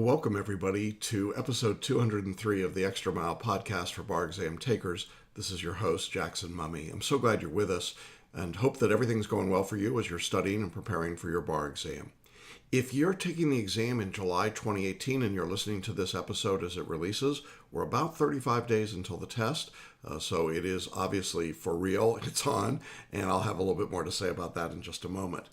Welcome, everybody, to episode 203 of the Extra Mile podcast for bar exam takers. This is your host, Jackson Mummy. I'm so glad you're with us and hope that everything's going well for you as you're studying and preparing for your bar exam. If you're taking the exam in July 2018 and you're listening to this episode as it releases, we're about 35 days until the test, so it is obviously for real. It's on, and I'll have a little bit more to say about that in just a moment.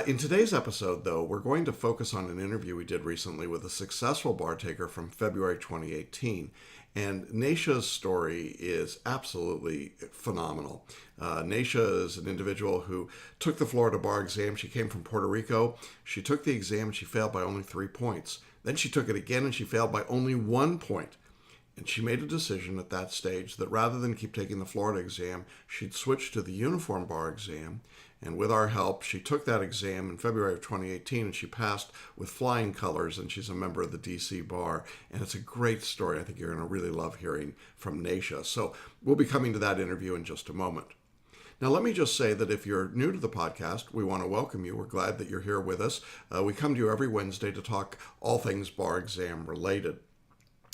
In today's episode, though, we're going to focus on an interview we did recently with a successful bar taker from February 2018. And Naisha's story is absolutely phenomenal. Naisha is an individual who took the Florida bar exam. She came from Puerto Rico. She took the exam and she failed by only 3 points. Then she took it again and she failed by only 1 point. And she made a decision at that stage that rather than keep taking the Florida exam, she'd switch to the uniform bar exam. And with our help, she took that exam in February of 2018 and she passed with flying colors, and she's a member of the DC bar. And it's a great story. I think you're going to really love hearing from Naisha. So we'll be coming to that interview in just a moment. Now, let me just say that if you're new to the podcast, we want to welcome you. We're glad that you're here with us. We come to you every Wednesday to talk all things bar exam related.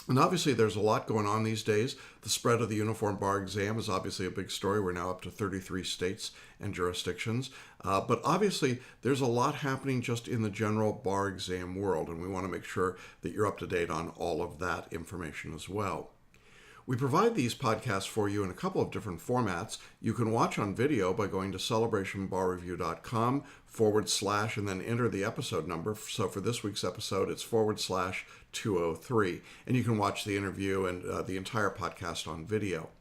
And obviously, there's a lot going on these days. The spread of the uniform bar exam is obviously a big story. We're now up to 33 states and jurisdictions. But obviously, there's a lot happening just in the general bar exam world, and we want to make sure that you're up to date on all of that information as well. We provide these podcasts for you in a couple of different formats. You can watch on video by going to celebrationbarreview.com / and then enter the episode number. So for this week's episode, it's / 203. And you can watch the interview and the entire podcast on video.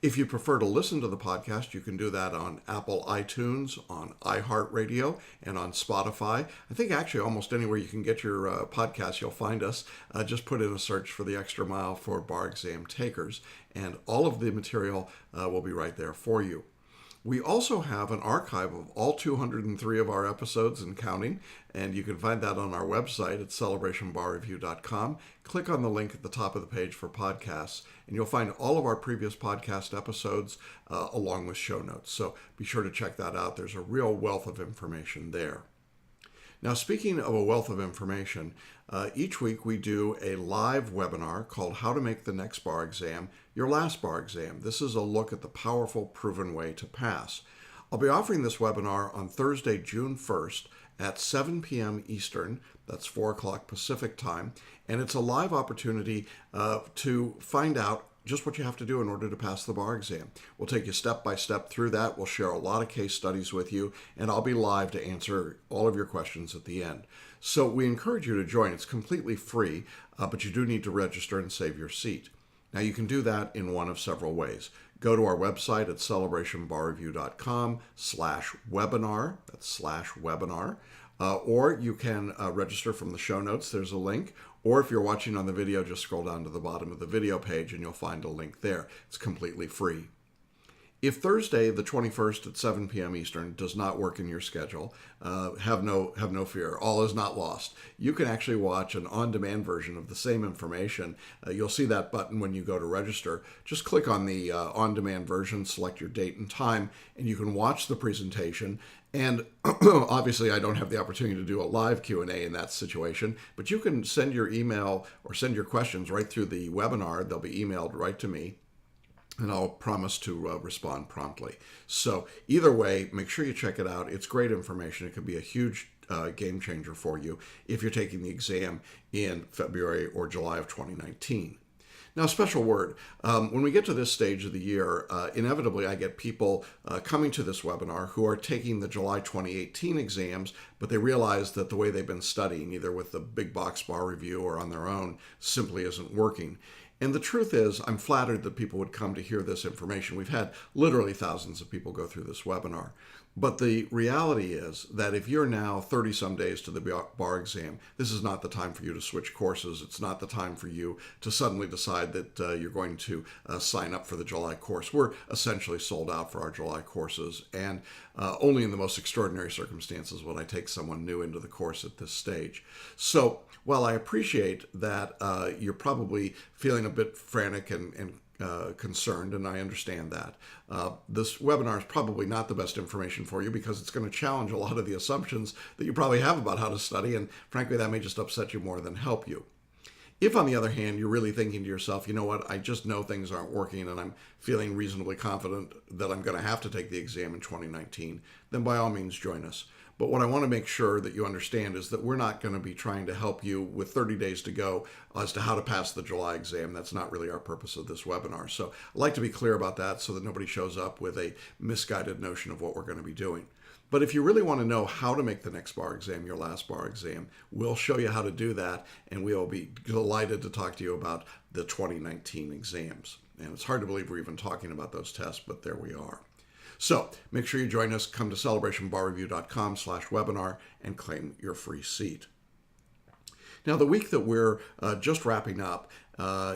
If you prefer to listen to the podcast, you can do that on Apple iTunes, on iHeartRadio, and on Spotify. I think actually almost anywhere you can get your podcast, you'll find us. Just put in a search for the Extra Mile for bar exam takers, and all of the material will be right there for you. We also have an archive of all 203 of our episodes and counting, and you can find that on our website at celebrationbarreview.com. Click on the link at the top of the page for podcasts, and you'll find all of our previous podcast episodes along with show notes. So be sure to check that out. There's a real wealth of information there. Now, speaking of a wealth of information, each week we do a live webinar called How to Make the Next Bar Exam Your Last Bar Exam. This is a look at the powerful, proven way to pass. I'll be offering this webinar on Thursday, June 1st at 7 p.m. Eastern. That's 4 o'clock Pacific time. And it's a live opportunity to find out just what you have to do in order to pass the bar exam. We'll take you step by step through that. We'll share a lot of case studies with you, and I'll be live to answer all of your questions at the end. So we encourage you to join. It's completely free, but you do need to register and save your seat. Now, you can do that in one of several ways. Go to our website at celebrationbarreview.com /webinar. That's /webinar. Or you can register from the show notes. There's a link. Or if you're watching on the video, just scroll down to the bottom of the video page and you'll find a link there. It's completely free. If Thursday, the 21st at 7 p.m. Eastern does not work in your schedule, have no fear. All is not lost. You can actually watch an on-demand version of the same information. You'll see that button when you go to register. Just click on the on-demand version, select your date and time, and you can watch the presentation. And obviously, I don't have the opportunity to do a live Q&A in that situation, but you can send your email or send your questions right through the webinar. They'll be emailed right to me, and I'll promise to respond promptly. So either way, make sure you check it out. It's great information. It could be a huge game changer for you if you're taking the exam in February or July of 2019. Now, a special word. When we get to this stage of the year, inevitably I get people coming to this webinar who are taking the July 2018 exams, but they realize that the way they've been studying, either with the big box bar review or on their own, simply isn't working. And the truth is, I'm flattered that people would come to hear this information. We've had literally thousands of people go through this webinar. But the reality is that if you're now 30-some days to the bar exam, this is not the time for you to switch courses. It's not the time for you to suddenly decide that you're going to sign up for the July course. We're essentially sold out for our July courses, and only in the most extraordinary circumstances will I take someone new into the course at this stage. So while I appreciate that you're probably feeling a bit frantic and concerned, and I understand that. This webinar is probably not the best information for you because it's going to challenge a lot of the assumptions that you probably have about how to study, and frankly, that may just upset you more than help you. If, on the other hand, you're really thinking to yourself, you know what, I just know things aren't working and I'm feeling reasonably confident that I'm going to have to take the exam in 2019, then by all means join us. But what I want to make sure that you understand is that we're not going to be trying to help you with 30 days to go as to how to pass the July exam. That's not really our purpose of this webinar. So I'd like to be clear about that so that nobody shows up with a misguided notion of what we're going to be doing. But if you really want to know how to make the next bar exam your last bar exam, we'll show you how to do that, and we'll be delighted to talk to you about the 2019 exams. And it's hard to believe we're even talking about those tests, but there we are. So make sure you join us. Come to celebrationbarreview.com/webinar and claim your free seat. Now, the week that we're just wrapping up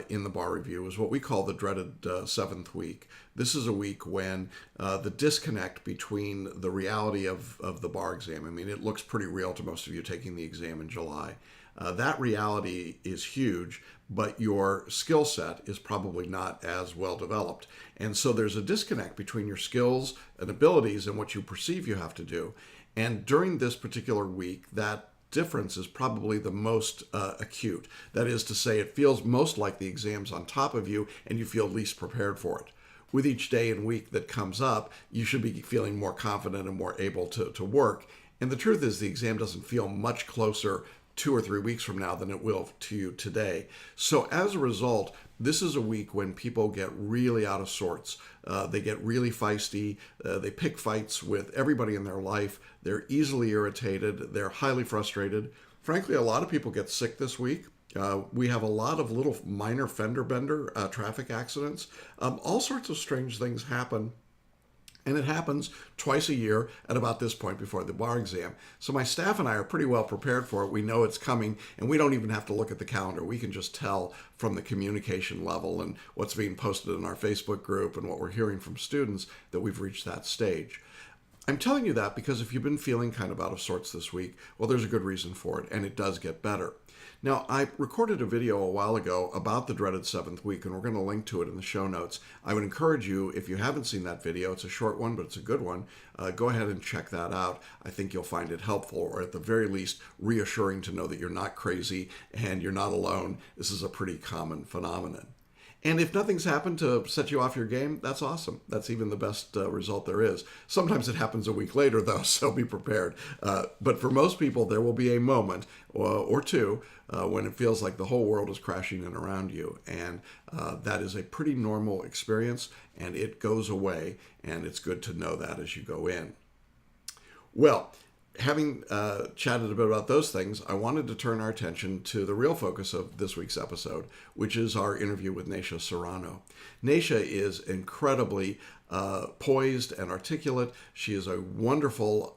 in the bar review is what we call the dreaded seventh week. This is a week when the disconnect between the reality of the bar exam, I mean, it looks pretty real to most of you taking the exam in July. That reality is huge, but your skill set is probably not as well developed. And so there's a disconnect between your skills and abilities and what you perceive you have to do. And during this particular week, that difference is probably the most acute. That is to say, it feels most like the exam's on top of you and you feel least prepared for it. With each day and week that comes up, you should be feeling more confident and more able to work. And the truth is the exam doesn't feel much closer 2 or 3 weeks from now than it will to you today. So as a result, this is a week when people get really out of sorts. They get really feisty. They pick fights with everybody in their life. They're easily irritated. They're highly frustrated. Frankly, a lot of people get sick this week. We have a lot of little minor fender bender traffic accidents. All sorts of strange things happen. And it happens twice a year at about this point before the bar exam. So my staff and I are pretty well prepared for it. We know it's coming, and we don't even have to look at the calendar. We can just tell from the communication level and what's being posted in our Facebook group and what we're hearing from students that we've reached that stage. I'm telling you that because if you've been feeling kind of out of sorts this week, well, there's a good reason for it, and it does get better. Now, I recorded a video a while ago about the dreaded seventh week, and we're going to link to it in the show notes. I would encourage you, if you haven't seen that video, it's a short one, but it's a good one, go ahead and check that out. I think you'll find it helpful, or at the very least, reassuring to know that you're not crazy and you're not alone. This is a pretty common phenomenon. And if nothing's happened to set you off your game, that's awesome. That's even the best result there is. Sometimes it happens a week later, though, so be prepared. But for most people, there will be a moment or two when it feels like the whole world is crashing in around you. And that is a pretty normal experience, and it goes away, and it's good to know that as you go in. Well, having chatted a bit about those things, I wanted to turn our attention to the real focus of this week's episode, which is our interview with Neisha Serrano. Neisha is incredibly poised and articulate. She is a wonderful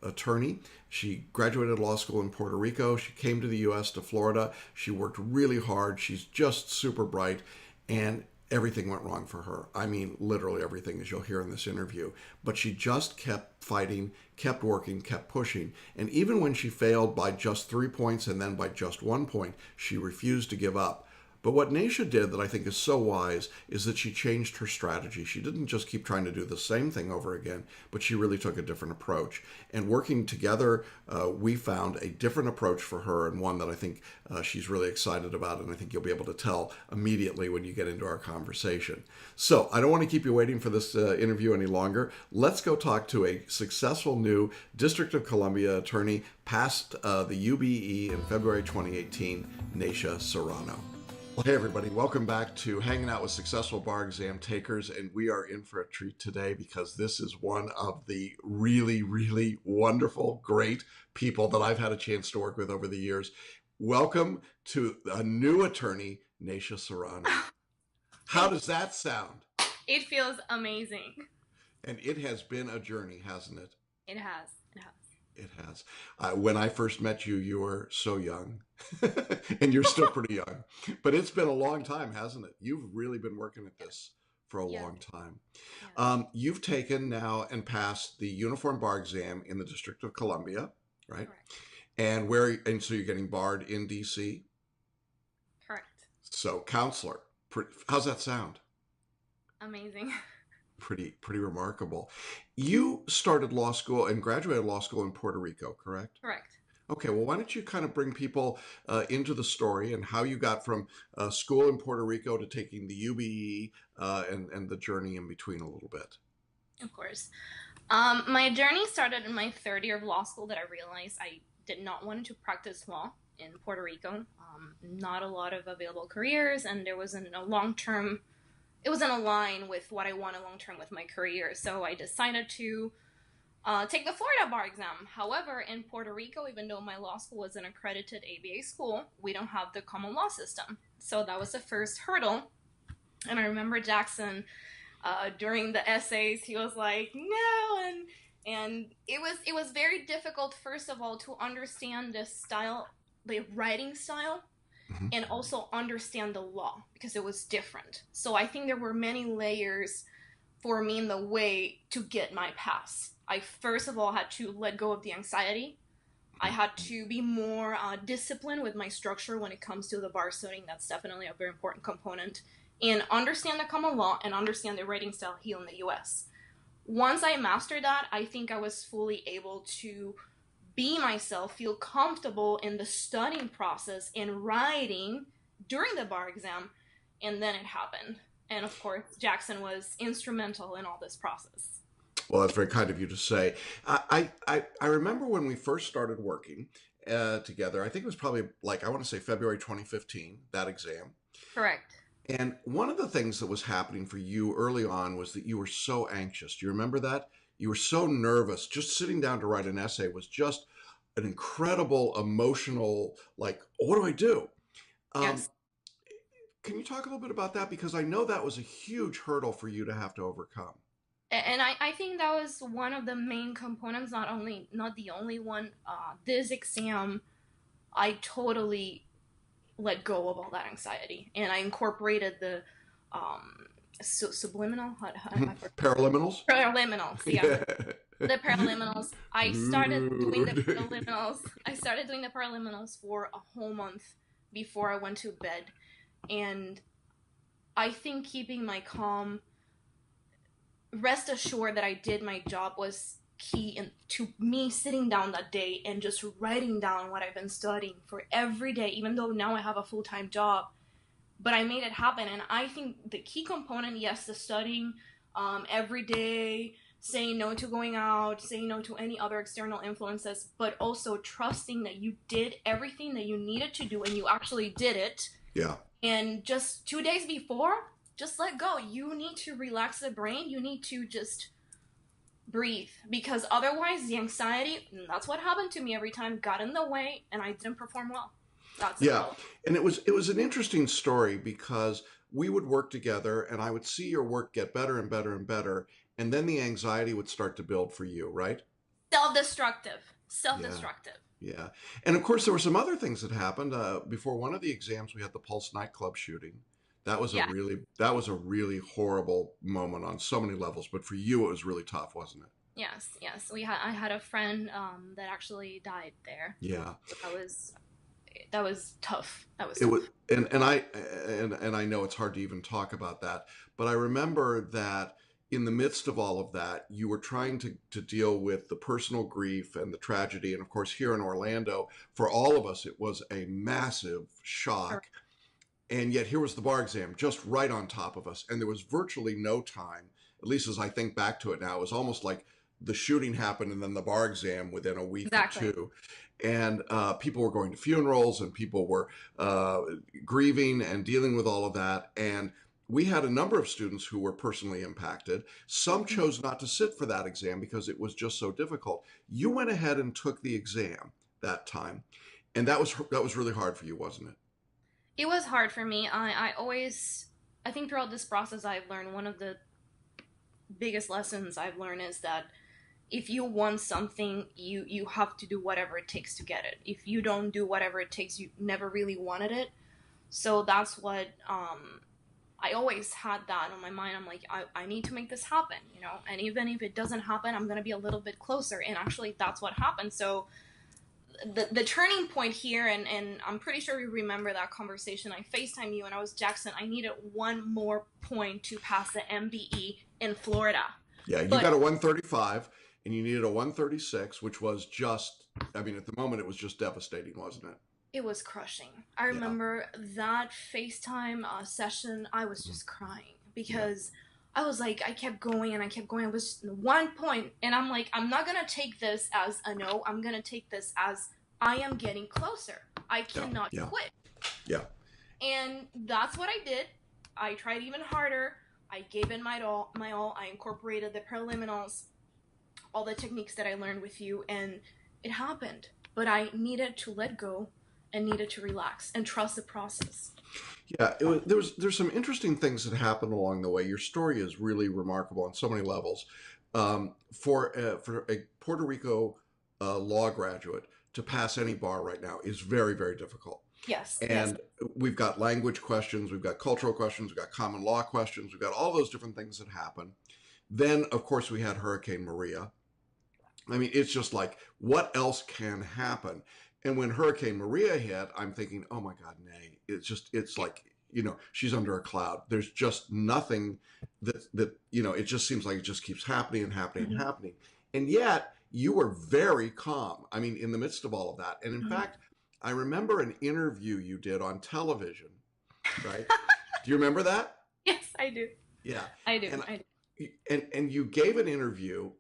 attorney. She graduated law school in Puerto Rico. She came to the U.S. to Florida. She worked really hard. She's just super bright, and everything went wrong for her. I mean, literally everything, as you'll hear in this interview. But she just kept fighting, kept working, kept pushing. And even when she failed by just 3 points and then by just 1 point, she refused to give up. But what Neisha did that I think is so wise is that she changed her strategy. She didn't just keep trying to do the same thing over again, but she really took a different approach. And working together, we found a different approach for her, and one that I think she's really excited about, and I think you'll be able to tell immediately when you get into our conversation. So I don't want to keep you waiting for this interview any longer. Let's go talk to a successful new District of Columbia attorney, passed the UBE in February 2018, Neisha Serrano. Well, hey everybody, welcome back to Hanging Out with Successful Bar Exam Takers, and we are in for a treat today because this is one of the really, really wonderful, great people that I've had a chance to work with over the years. Welcome to a new attorney, Neisha Serrano. How does that sound? It feels amazing. And it has been a journey, hasn't it? It has. It has. It has. When I first met you, you were so young, and you're still pretty young. But it's been a long time, hasn't it? You've really been working at this for a long time. Yeah. You've taken now and passed the Uniform Bar Exam in the District of Columbia, right? Correct. And so you're getting barred in DC? Correct. So counselor. How's that sound? Amazing. Pretty remarkable. You started law school and graduated law school in Puerto Rico, correct? Correct. Okay, well, why don't you kind of bring people into the story and how you got from school in Puerto Rico to taking the UBE and the journey in between a little bit. Of course. My journey started in my third year of law school that I realized I did not want to practice law in Puerto Rico. Not a lot of available careers, and there wasn't a long-term, it wasn't aligned with what I wanted long-term with my career. So I decided to take the Florida bar exam. However, in Puerto Rico, even though my law school was an accredited ABA school, we don't have the common law system. So that was the first hurdle. And I remember Jackson during the essays, he was like, no, and it was very difficult, first of all, to understand the style, the writing style, and also understand the law because it was different. So I think there were many layers for me in the way to get my pass. I first of all had to let go of the anxiety. I had to be more disciplined with my structure when it comes to the bar studying. That's definitely a very important component. And understand the common law and understand the writing style here in the US. Once I mastered that, I think I was fully able to be myself, feel comfortable in the studying process and writing during the bar exam, and then it happened. And of course, Jackson was instrumental in all this process. Well, that's very kind of you to say. I remember when we first started working together, I think it was probably like, I want to say February 2015, that exam. Correct. And one of the things that was happening for you early on was that you were so anxious. Do you remember that? You were so nervous. Just sitting down to write an essay was just an incredible emotional, like, what do I do? Yes. Can you talk a little bit about that? Because I know that was a huge hurdle for you to have to overcome. And I think that was one of the main components, not the only one. This exam, I totally let go of all that anxiety, and I incorporated the subliminal, Paraliminals? paraliminals, yeah, Yeah. the paraliminals. I started doing the Good. paraliminals. I started doing the paraliminals for a whole month before I went to bed, and I think keeping my calm, rest assured that I did my job was key to me sitting down that day and just writing down what I've been studying for every day, even though now I have a full-time job. But I made it happen. And I think the key component, yes, the studying every day, saying no to going out, saying no to any other external influences, but also trusting that you did everything that you needed to do and you actually did it. Yeah. And just 2 days before, just let go. You need to relax the brain. You need to just breathe, because otherwise the anxiety, and that's what happened to me every time, got in the way and I didn't perform well. That's it. Yeah. And it was an interesting story because we would work together and I would see your work get better and better and better. And then the anxiety would start to build for you, right? Self-destructive. Yeah. Self-destructive. Yeah. And of course, there were some other things that happened. Before one of the exams, we had the Pulse nightclub shooting. Yeah. That was a really horrible moment on so many levels. But for you, it was really tough, wasn't it? Yes. I had a friend that actually died there. Yeah. So that was tough. That was It tough. was, and I know it's hard to even talk about that, but I remember that in the midst of all of that, you were trying to deal with the personal grief and the tragedy. And of course, here in Orlando, for all of us, it was a massive shock. And yet here was the bar exam just right on top of us. And there was virtually no time, at least as I think back to it now, it was almost like the shooting happened and then the bar exam within a week or Exactly. two. And people were going to funerals and people were grieving and dealing with all of that. And we had a number of students who were personally impacted. Some chose not to sit for that exam because it was just so difficult. You went ahead and took the exam that time. And that was really hard for you, wasn't it? It was hard for me. I think throughout this process, I've learned one of the biggest lessons I've learned is that if you want something, you have to do whatever it takes to get it. If you don't do whatever it takes, you never really wanted it. So that's what I always had that on my mind. I'm like, I need to make this happen, you know. And even if it doesn't happen, I'm gonna be a little bit closer. And actually, that's what happened. So the turning point here, and I'm pretty sure you remember that conversation. I FaceTime you and I was, Jackson, I needed one more point to pass the MBE in Florida. Yeah, you But got a 135 and you needed a 136, which was just, I mean, at the moment it was just devastating, wasn't it? it was crushing. I Yeah. remember that FaceTime session, I was Mm. just crying Yeah. because I was like, I kept going and I kept going. It was one point, and I'm like, I'm not gonna take this as a no. I'm gonna take this as I am getting closer. I Yeah. cannot Yeah. quit. Yeah. And that's what I did. I tried even harder. I gave in my all. My all. I incorporated the preliminals, all the techniques that I learned with you, and it happened. But I needed to let go and needed to relax and trust the process. Yeah, there's some interesting things that happened along the way. Your story is really remarkable on so many levels. For a Puerto Rico law graduate to pass any bar right now is very, very difficult. Yes, yes. And we've got language questions, we've got cultural questions, we've got common law questions, we've got all those different things that happen. Then, of course, we had Hurricane Maria. I mean, it's just like, what else can happen? And when Hurricane Maria hit, I'm thinking, oh my God, nay. It's like, she's under a cloud. There's just nothing it just seems like it just keeps happening and happening and Mm-hmm. happening. And yet, you were very calm. I mean, in the midst of all of that. And in Mm-hmm. fact, I remember an interview you did on television, right? Do you remember that? Yes, I do. Yeah. I do. And I do. and you gave an interview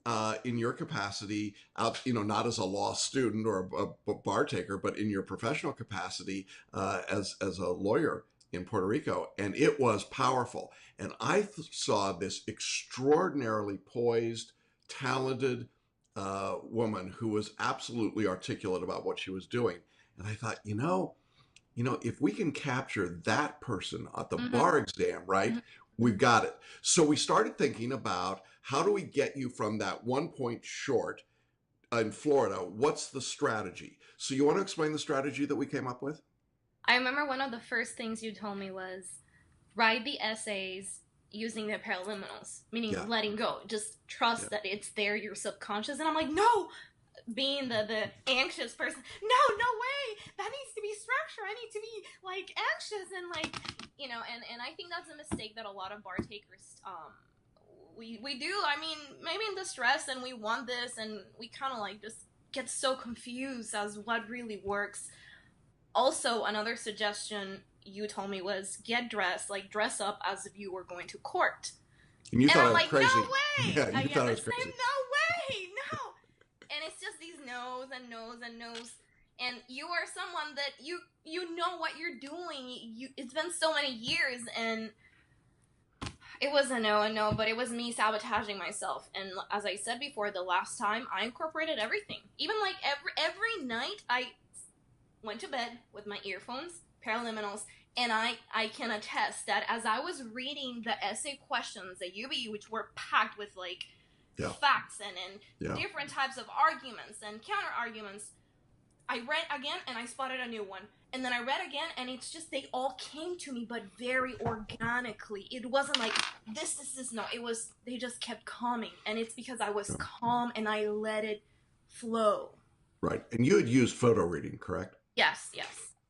in your capacity out, not as a law student or a bar taker, but in your professional capacity as a lawyer in Puerto Rico, and it was powerful. And I saw this extraordinarily poised, talented woman who was absolutely articulate about what she was doing. And I thought, if we can capture that person at the Mm-hmm. bar exam, right, Mm-hmm. we've got it. So we started thinking about how do we get you from that 1 point short in Florida? What's the strategy? So you want to explain the strategy that we came up with? I remember one of the first things you told me was write the essays using the preliminals, meaning Yeah. letting go. Just trust Yeah. that it's there, your subconscious. And I'm like, no, being the anxious person, no way, that needs to be structure. I need to be like anxious and like, and I think that's a mistake that a lot of bar takers we do. I mean, maybe in the stress and we want this and we kind of like just get so confused as what really works. Also, another suggestion you told me was get dressed, like dress up as if you were going to court. And you And thought I'm I was like, no crazy. way! Yeah, I you get thought I the was same, crazy. no way, no! And it's just these no's and no's and no's. And you are someone that you know what you're doing. It's been so many years, and it was a no, but it was me sabotaging myself. And as I said before, the last time I incorporated everything. Even like every night, I went to bed with my earphones, preliminals, and I can attest that as I was reading the essay questions at UBE, which were packed with like Yeah. facts and Yeah. different types of arguments and counter arguments, I read again and I spotted a new one. And then I read again and it's just they all came to me, but very organically. It wasn't like this. No, it was they just kept coming, and it's because I was calm and I let it flow. Right. And you had used photo reading, correct? Yes.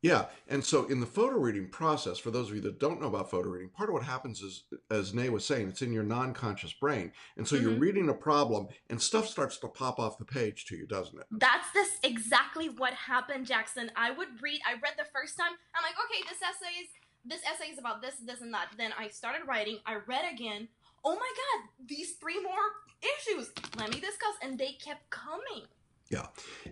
Yeah. And so in the photo reading process, for those of you that don't know about photo reading, part of what happens is, as Nay was saying, it's in your non-conscious brain. And so you're Mhm. reading a problem and stuff starts to pop off the page to you, doesn't it? That's this exactly what happened, Jackson. I read the first time, I'm like, okay, this essay is about this, and that. Then I started writing, I read again, oh my god, these 3 more issues, let me discuss, and they kept coming. Yeah.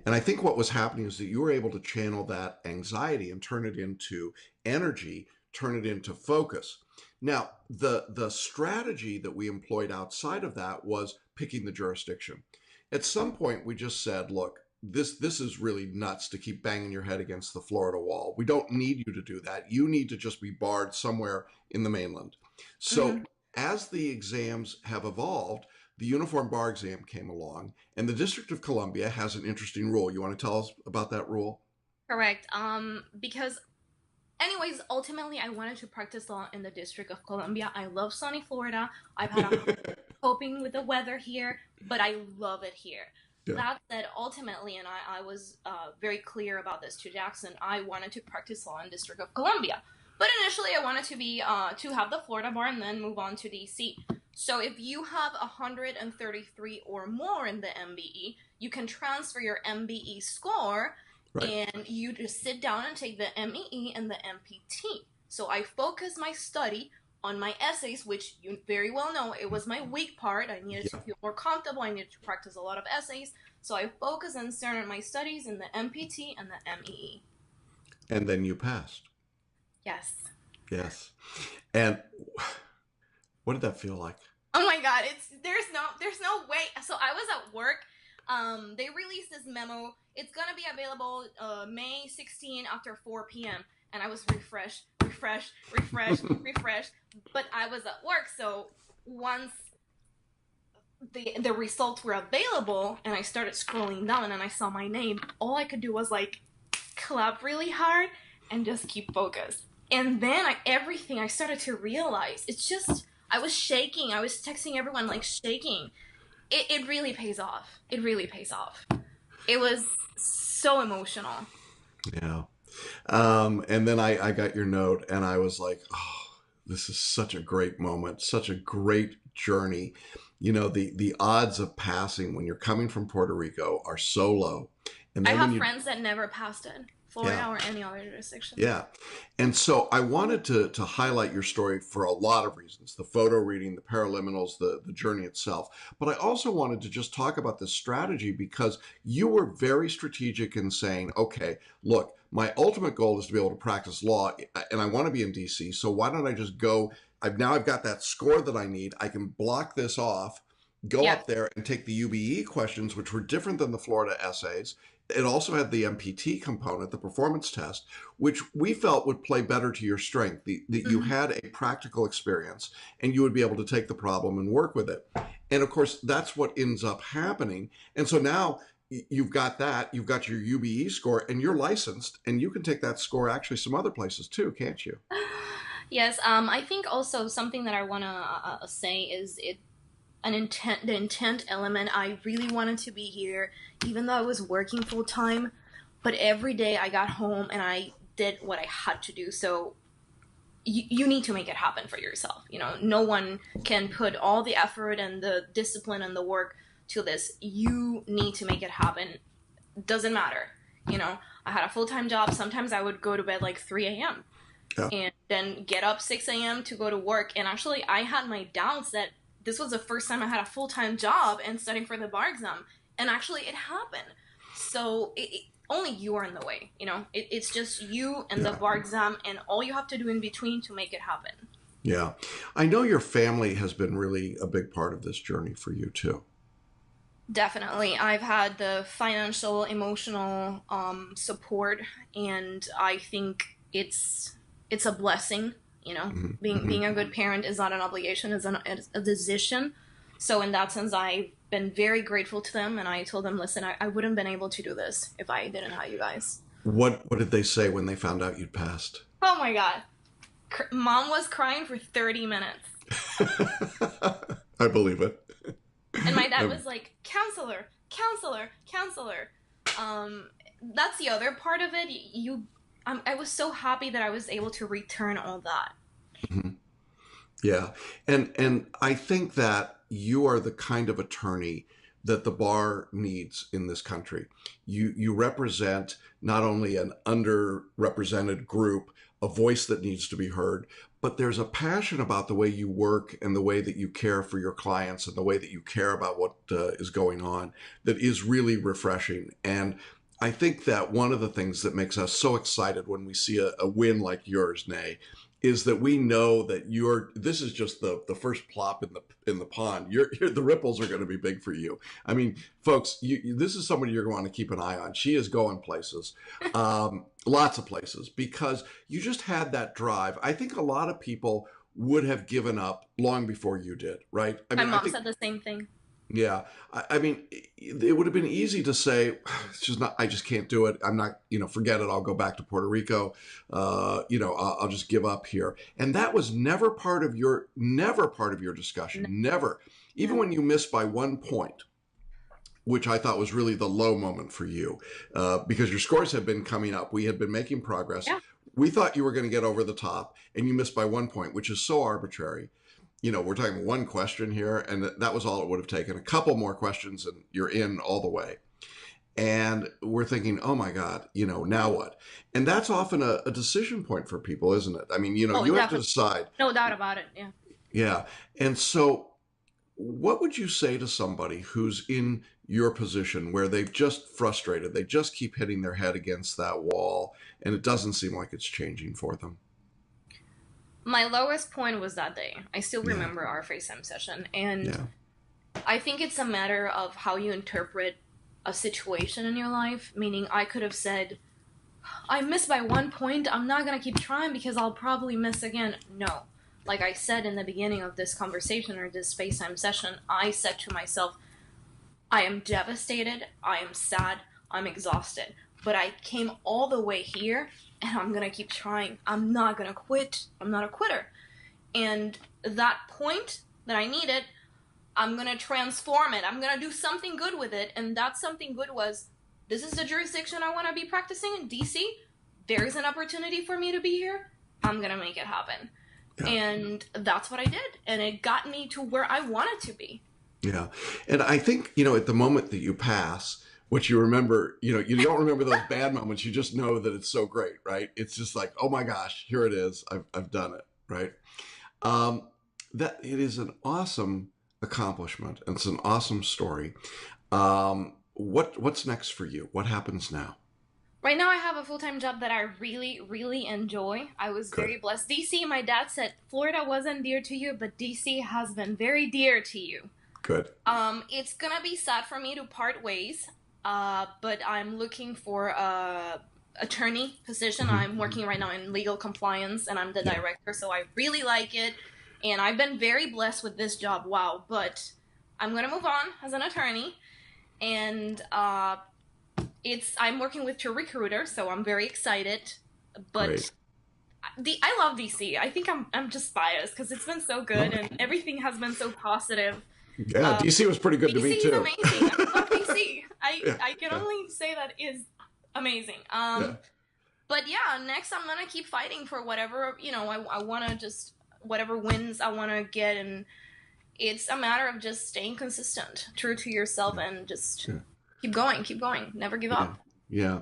And I think what was happening is that you were able to channel that anxiety and turn it into energy, turn it into focus. Now, the strategy that we employed outside of that was picking the jurisdiction. At some point, we just said, look, this is really nuts to keep banging your head against the Florida wall. We don't need you to do that. You need to just be barred somewhere in the mainland. So Mhm. as the exams have evolved, the Uniform Bar Exam came along, and the District of Columbia has an interesting rule. You want to tell us about that rule? Correct. Because anyways, ultimately I wanted to practice law in the District of Columbia. I love sunny Florida. I've had a coping with the weather here, but I love it here. Yeah. That said, ultimately, and I was very clear about this to Jackson, I wanted to practice law in District of Columbia. But initially, I wanted to be to have the Florida bar and then move on to DC. So if you have 133 or more in the MBE, you can transfer your MBE score, Right. and you just sit down and take the MEE and the MPT. So I focus my study on my essays, which you very well know it was my weak part. I needed to Yeah. feel more comfortable. I needed to practice a lot of essays. So I focused and centered my studies in the MPT and the MEE. And then you passed. Yes. Yes. And what did that feel like? Oh my God! It's there's no way. So I was at work. They released this memo. It's gonna be available May 16 after 4 p.m. And I was refreshed. But I was at work, so once the results were available and I started scrolling down and I saw my name, all I could do was like clap really hard and just keep focused. And then everything I started to realize, it's just I was shaking. I was texting everyone like shaking. It really pays off. It really pays off. It was so emotional. Yeah. And then I got your note and I was like, oh, this is such a great moment, such a great journey. You know, the odds of passing when you're coming from Puerto Rico are so low. And I then when have you, friends that never passed it, Florida yeah, or any other jurisdiction. yeah. And so I wanted to highlight your story for a lot of reasons, the photo reading, the paraliminals, the journey itself. But I also wanted to just talk about this strategy because you were very strategic in saying, okay, look, my ultimate goal is to be able to practice law and I want to be in DC. So why don't I just go? I've got that score that I need. I can block this off, go Yeah. up there and take the UBE questions, which were different than the Florida essays. It also had the MPT component, the performance test, which we felt would play better to your strength, that you Mm-hmm. had a practical experience and you would be able to take the problem and work with it. And of course, that's what ends up happening. And so now you've got that, you've got your UBE score, and you're licensed, and you can take that score actually some other places too, can't you? Yes, I think also something that I want to say is the intent element. I really wanted to be here, even though I was working full time. But every day I got home and I did what I had to do. So you need to make it happen for yourself. You know, no one can put all the effort and the discipline and the work to this. You need to make it happen. Doesn't matter. You know, I had a full time job. Sometimes I would go to bed like 3 a.m. Yeah. and then get up 6 a.m. to go to work. And actually, I had my doubts that this was the first time I had a full time job and studying for the bar exam. And actually, it happened. So only you are in the way. You know, it's just you and the Yeah. bar exam, and all you have to do in between to make it happen. Yeah. I know your family has been really a big part of this journey for you too. Definitely. I've had the financial, emotional support, and I think it's a blessing. You know, Hmm. being Hmm. a good parent is not an obligation; it's a decision. So in that sense, I've been very grateful to them, and I told them, "Listen, I wouldn't have been able to do this if I didn't have you guys." What did they say when they found out you'd passed? Oh my God, Mom was crying for 30 minutes, I believe it. and my dad was like, "Counselor, counselor, counselor." Um, that's the other part of it. I was so happy that I was able to return all that. Mhm. Yeah. And I think that you are the kind of attorney that the bar needs in this country. You represent not only an underrepresented group, a voice that needs to be heard, but there's a passion about the way you work and the way that you care for your clients and the way that you care about what is going on that is really refreshing. And I think that one of the things that makes us so excited when we see a win like yours, Nay, is that we know that this is just the first plop in the pond. The ripples are going to be big for you. I mean, folks, this is somebody you're going to keep an eye on. She is going places, lots of places, because you just had that drive. I think a lot of people would have given up long before you did, right? I My mean, I mom think, said the same thing. yeah. I mean, it would have been easy to say, it's just not, I just can't do it. I'm not, forget it. I'll go back to Puerto Rico. I'll just give up here. And that was never part of your discussion. No, Never. Even no. when you missed by 1 point, which I thought was really the low moment for you, because your scores had been coming up. We had been making progress. Yeah. We thought you were going to get over the top, and you missed by 1 point, which is so arbitrary. We're talking one question here, and that was all it would have taken. A couple more questions, and you're in all the way. And we're thinking, oh my God, now what? And that's often a decision point for people, isn't it? I mean, you have to Definitely. decide. No doubt about it. Yeah. Yeah. And so, what would you say to somebody who's in your position where they've just frustrated, they just keep hitting their head against that wall, and it doesn't seem like it's changing for them? My lowest point was that day. I still Yeah. remember our FaceTime session. And Yeah. I think it's a matter of how you interpret a situation in your life. Meaning, I could have said, I missed by 1 point. I'm not going to keep trying because I'll probably miss again. No. Like I said in the beginning of this conversation or this FaceTime session, I said to myself, I am devastated, I am sad, I'm exhausted. But I came all the way here and I'm going to keep trying. I'm not going to quit. I'm not a quitter. And that point that I needed, I'm going to transform it. I'm going to do something good with it. And that something good was, this is the jurisdiction I want to be practicing in, DC. There's an opportunity for me to be here. I'm going to make it happen. Yeah. And that's what I did. And it got me to where I wanted to be. Yeah. And I think, at the moment that you pass, what you remember, you don't remember those bad moments. You just know that it's so great, right? It's just like, oh my gosh, here it is. I've done it, right? That it is an awesome accomplishment, and it's an awesome story. What's next for you? What happens now? Right now I have a full-time job that I really, really enjoy. I was Good. very blessed. DC, my dad said, Florida wasn't dear to you, but DC has been very dear to you. Good. It's gonna be sad for me to part ways, but I'm looking for a attorney position. I'm working right now in legal compliance, and I'm the director, so I really like it. And I've been very blessed with this job. Wow. But I'm gonna move on as an attorney, and I'm working with two recruiters, so I'm very excited. But Great. I love DC. I think I'm just biased because it's been so good and everything has been so positive. Yeah, DC was pretty good to me DC is too. amazing. I love DC. Yeah, I can only say that is amazing. But yeah, next I'm gonna keep fighting for whatever I want to just whatever wins I want to get, and it's a matter of just staying consistent, true to yourself, and just keep going, never give up. Yeah.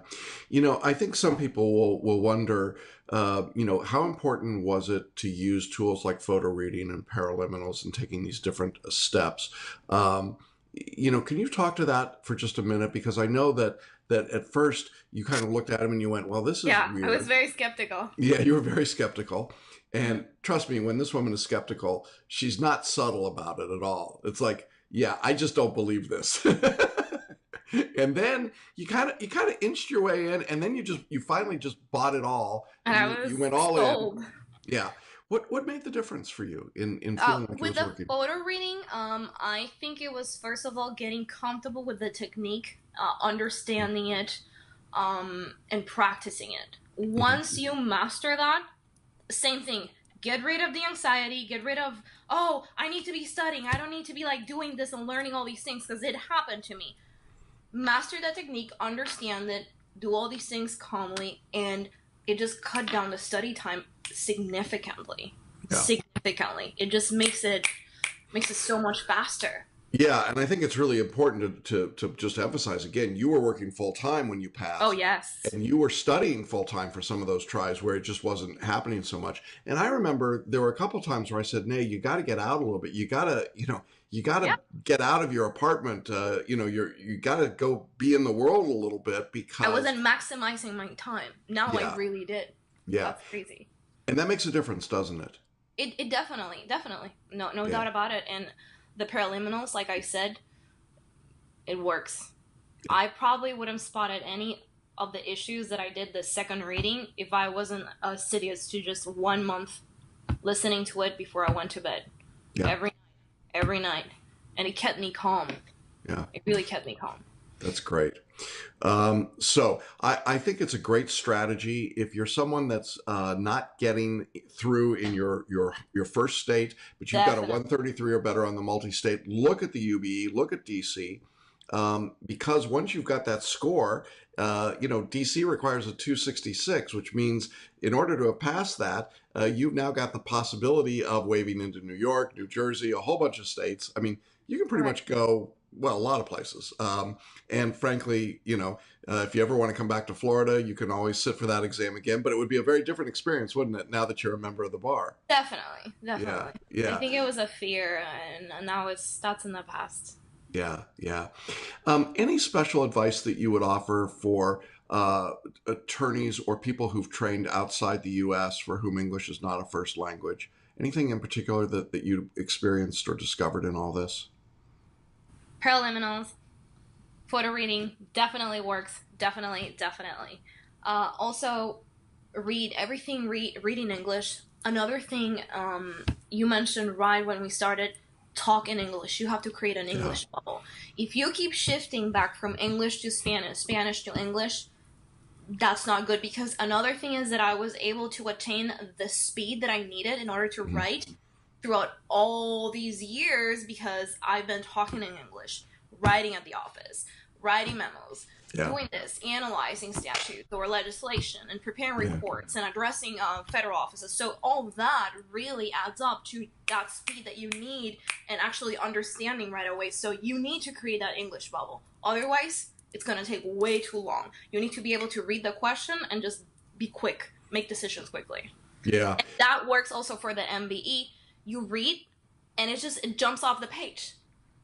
I think some people will wonder, how important was it to use tools like photo reading and paraliminals and taking these different steps? Can you talk to that for just a minute? Because I know that at first you kind of looked at them and you went, well, this is weird. I was very skeptical. Yeah, you were very skeptical. And trust me, when this woman is skeptical, she's not subtle about it at all. It's like, yeah, I just don't believe this. And then you kind of inched your way in, and then you finally just bought it all. And you went all sold. in. Yeah. What made the difference for you in feeling like with it was the working? photo reading, I think it was first of all getting comfortable with the technique, understanding it, and practicing it. Once you master that, same thing. Get rid of the anxiety. Get rid of, oh, I need to be studying. I don't need to be like doing this and learning all these things because it happened to me. Master that technique, understand it, do all these things calmly, and it just cut down the study time significantly. Yeah. Significantly. It just makes it so much faster. Yeah, and I think it's really important to just emphasize again, you were working full time when you passed. Oh, yes. And you were studying full time for some of those tries where it just wasn't happening so much. And I remember there were a couple times where I said, "Nay, you got to get out a little bit. You got to get out of your apartment. You got to go be in the world a little bit because I wasn't maximizing my time. Now I really did. Yeah. That's crazy. And that makes a difference, doesn't it? It definitely. No doubt about it. And the paraliminals, like I said, it works. I probably wouldn't spotted any of the issues that I did the second reading if I wasn't assiduous to just 1 month listening to it before I went to bed. Yeah. Every night. And it kept me calm. Yeah. It really kept me calm. That's great. So I think it's a great strategy if you're someone that's not getting through in your first state, but you've got a 133 or better on the multi-state. Look at the UBE, look at DC. because once you've got that score, DC requires a 266, which means in order to have passed that, you've now got the possibility of waiving into New York, New Jersey, a whole bunch of states. I mean, you can pretty Right. much go, well, a lot of places. And frankly, if you ever want to come back to Florida, you can always sit for that exam again, but it would be a very different experience, wouldn't it, now that you're a member of the bar? Definitely, Yeah, definitely. I yeah. think it was a fear, and now that's in the past. Yeah, yeah. Any special advice that you would offer for attorneys or people who've trained outside the U.S. for whom English is not a first language? Anything in particular that you experienced or discovered in all this? Paraliminals, photo reading definitely works. Definitely, definitely. Also, read everything. Reading English. Another thing, you mentioned right when we started, talk in English. You have to create an Yeah. English bubble. If you keep shifting back from English to Spanish, Spanish to English, that's not good, because another thing is that I was able to attain the speed that I needed in order to Mhm. write throughout all these years because I've been talking in English, writing at the office, writing memos, Yeah. doing this, analyzing statutes or legislation, and preparing Yeah. reports and addressing federal offices. So all that really adds up to that speed that you need and actually understanding right away. So you need to create that English bubble. Otherwise, it's going to take way too long. You need to be able to read the question and just be quick, make decisions quickly. Yeah. And that works also for the MBE. You read, and it jumps off the page.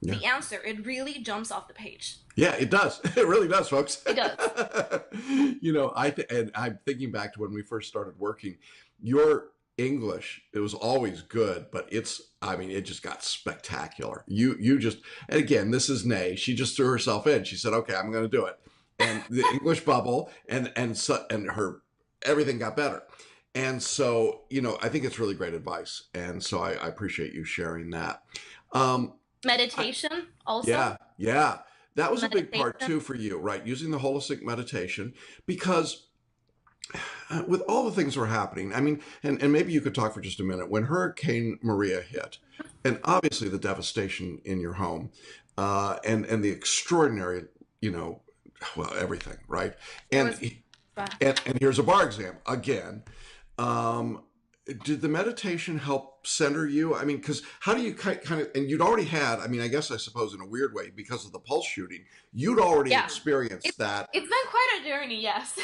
Yeah. The answer, it really jumps off the page. Yeah, it does. It really does, folks. It does. And I'm thinking back to when we first started working. Your English, it was always good, but it just got spectacular. You just, and again, this is Nay. She just threw herself in. She said, "Okay, I'm going to do it," and the English bubble, and her everything got better. And so, I think it's really great advice, and so I appreciate you sharing that. Um, Meditation also. yeah, yeah. That was a big part Meditation. too for you, right? Using the holistic meditation, because with all the things that were happening, I mean, and maybe you could talk for just a minute. When Hurricane Maria hit, and obviously the devastation in your home, and the extraordinary, well, everything, right? It And was fun. and here's a bar exam again. Um, did the meditation help center you? I mean, because how do you kind of, and you'd already had, I mean, I suppose in a weird way, because of the pulse shooting, you'd already Yeah. experienced that. It's been quite a journey, yes.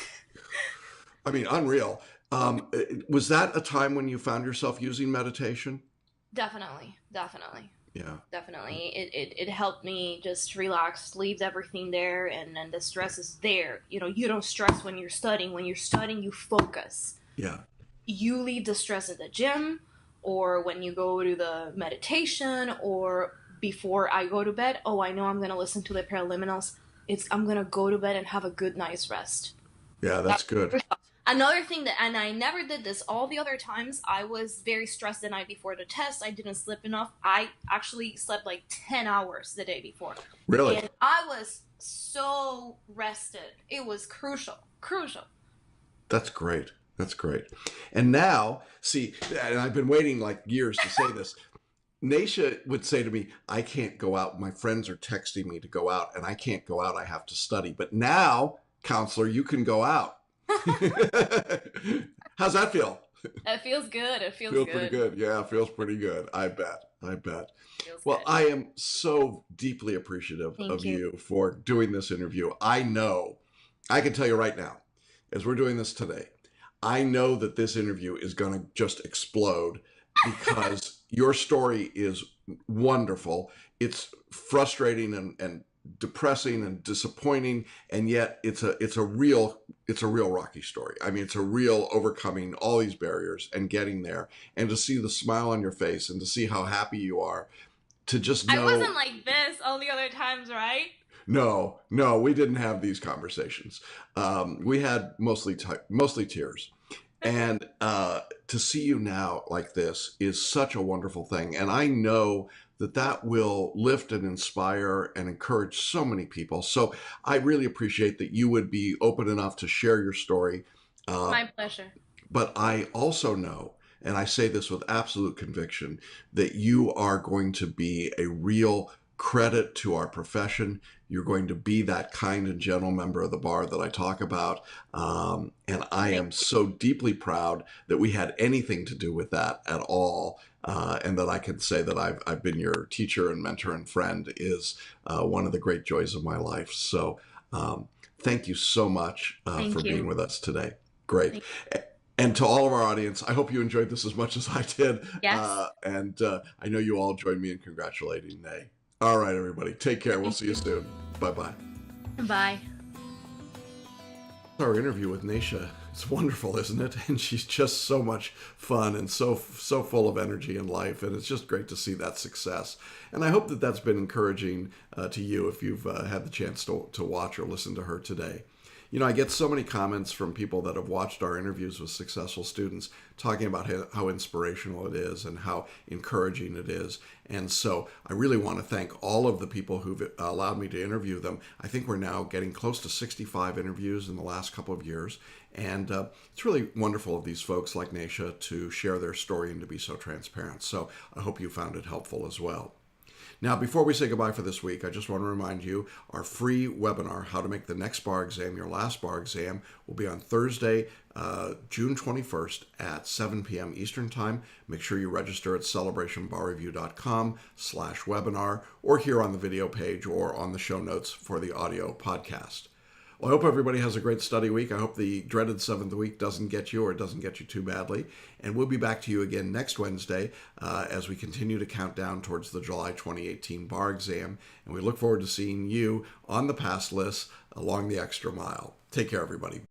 I mean, unreal. Was that a time when you found yourself using meditation? Definitely, definitely, Yeah. definitely. It helped me just relax, leave everything there, and then the stress is there. You don't stress when you're studying. When you're studying, you focus. Yeah. You leave the stress at the gym, or when you go to the meditation, or before I go to bed. Oh, I know I'm gonna listen to the paraliminals. I'm gonna go to bed and have a good night's rest. Yeah, that's good. Another thing that, and I never did this all the other times, I was very stressed the night before the test. I didn't sleep enough. I actually slept like 10 hours the day before. Really? And I was so rested. It was crucial. Crucial. That's great. That's great. And now, see, and I've been waiting like years to say this. Naisha would say to me, "I can't go out. My friends are texting me to go out, and I can't go out. I have to study." But now, counselor, you can go out. How's that feel? It feels good. It feels Feels good. pretty good. Yeah, feels pretty good. I bet. I bet. Feels Well, good. I am so deeply appreciative Thank of you. you for doing this interview. I know, I can tell you right now, as we're doing this today, I know that this interview is going to just explode because your story is wonderful. It's frustrating and depressing and disappointing, and yet it's a real Rocky story. I mean, it's a real overcoming all these barriers and getting there, and to see the smile on your face and to see how happy you are, to just I know. wasn't like this all the other times, right? No, we didn't have these conversations. We had mostly tears, and to see you now like this is such a wonderful thing. And I know that will lift and inspire and encourage so many people. So I really appreciate that you would be open enough to share your story. My pleasure. But I also know, and I say this with absolute conviction, that you are going to be a real credit to our profession. You're going to be that kind and gentle member of the bar that I talk about. And I am so deeply proud that we had anything to do with that at all. And that I can say that I've been your teacher and mentor and friend is one of the great joys of my life. So thank you so much for being with us today. Great. And to all of our audience, I hope you enjoyed this as much as I did. Yes. And I know you all join me in congratulating Nay. All right, everybody. Take care. We'll see you soon. Bye-bye. Bye. Our interview with Naisha. It's wonderful, isn't it? And she's just so much fun and so full of energy and life. And it's just great to see that success. And I hope that that's been encouraging to you if you've had the chance to watch or listen to her today. You know, I get so many comments from people that have watched our interviews with successful students talking about how inspirational it is and how encouraging it is. And so I really want to thank all of the people who've allowed me to interview them. I think we're now getting close to 65 interviews in the last couple of years. And it's really wonderful of these folks like Naisha to share their story and to be so transparent. So I hope you found it helpful as well. Now, before we say goodbye for this week, I just want to remind you our free webinar, How to Make the Next Bar Exam Your Last Bar Exam, will be on Thursday, June 21st at 7 p.m. Eastern Time. Make sure you register at celebrationbarreview.com/webinar or here on the video page or on the show notes for the audio podcast. Well, I hope everybody has a great study week. I hope the dreaded 7th week doesn't get you or it doesn't get you too badly. And we'll be back to you again next Wednesday as we continue to count down towards the July 2018 bar exam. And we look forward to seeing you on the pass list along the extra mile. Take care, everybody.